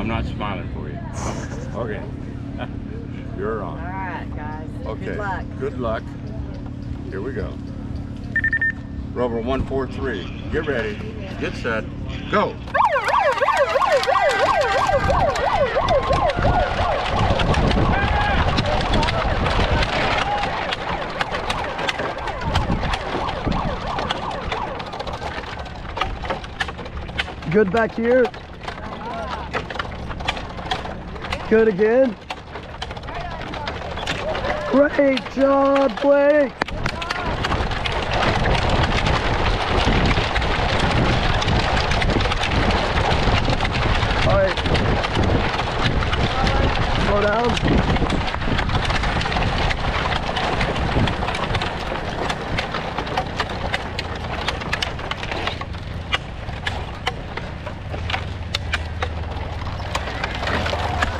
I'm not smiling for you. Okay. You're on. All right, guys. Okay. Good luck. Good luck. Here we go. Rover 143. Get ready. Get set. Go. Good back here. Good again. Great job, Blake. All right. Slow down.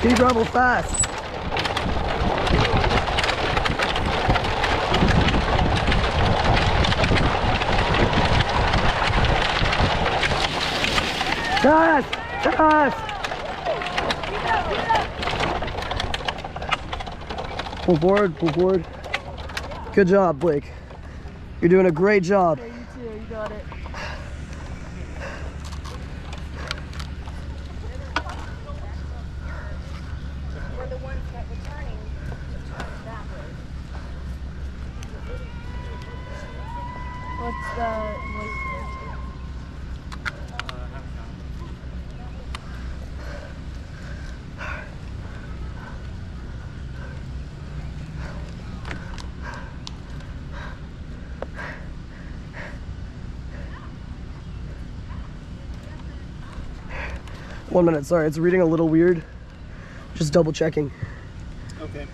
Keep rebel fast. Fast! Fast! Pull forward, pull forward. Good job, Blake. You're doing a great job. Okay, you too. You got it. We're the ones that were turning that way. What's the... One minute, sorry, it's reading a little weird. Just double checking. Okay.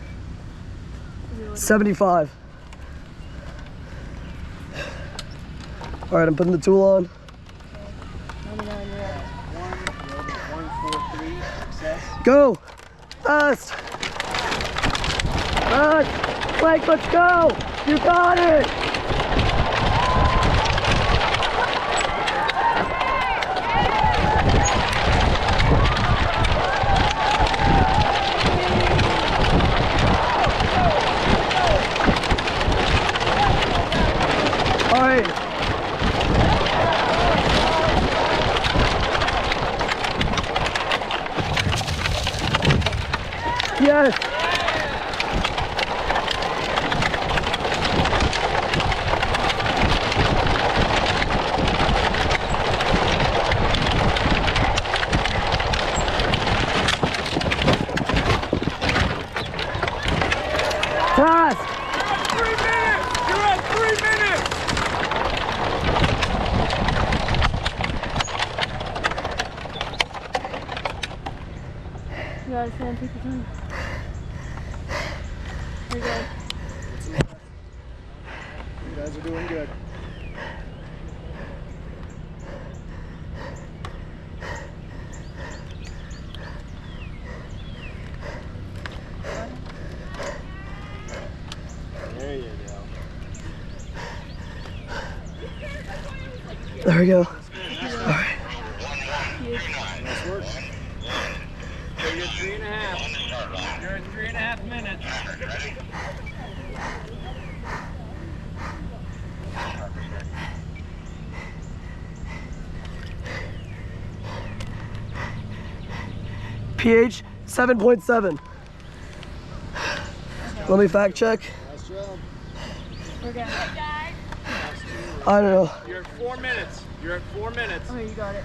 75. All right, I'm putting the tool on. 99, you're at. 143, success. Go! Fast! Fast! Blake, let's go! You got it! All right. Yes. Fast. 3 minutes! You're at 3 minutes! You guys can take your time. Here you go. You guys are doing good. There you go. There we go. Nice work. So you're 3.5. You're at 3.5 minutes. pH 7.7. Let me fact check. Nice job. We're good. I don't know. You're at 4 minutes. You're at 4 minutes. Okay, you got it.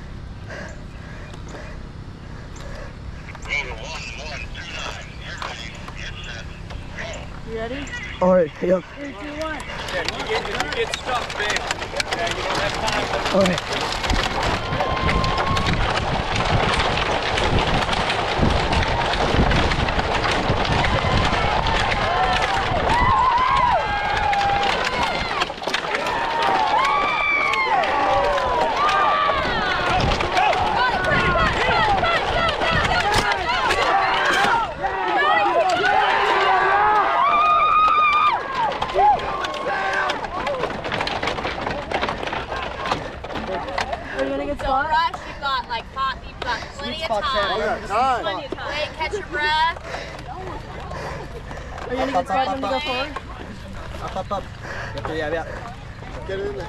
You ready? All right, yep. 3, 2, 1. Yeah, if you get stuck, babe. Yeah, you don't have time to... All right. Time. Wait, catch your breath. Are you gonna get spread when you go forward? Up. Yeah. Get it in there.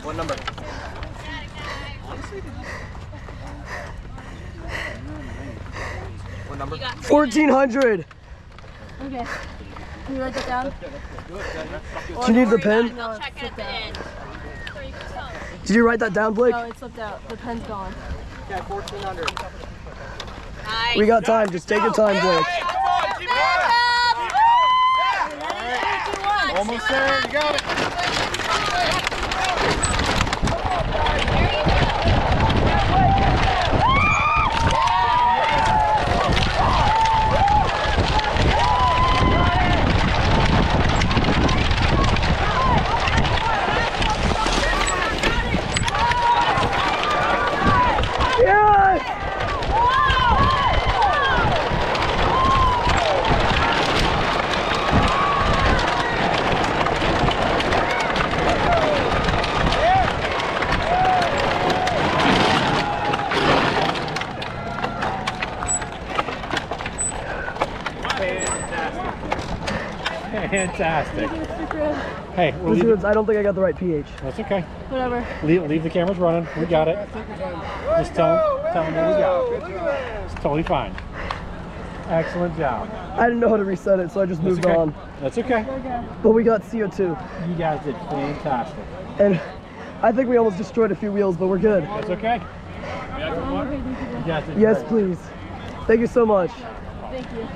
What number? What number? 1400. Okay. Can you write that down? Do you need the pen? I'll check it at the end. Did you write that down, Blake? Oh, it slipped out. The pen's gone. Okay, 1400. Nice. We got time. Just take your time, Blake. Almost there. You got it. Fantastic. Hey, we'll leave it. I don't think I got the right pH. That's okay. Whatever. Leave the cameras running. We got it. Just tell them what we got. It's totally fine. Excellent job. I didn't know how to reset it, so I just moved okay. on. That's okay. But we got CO2. You guys did fantastic. And I think we almost destroyed a few wheels, but we're good. That's okay. You guys did Yes, great. please. Thank you so much. Thank you.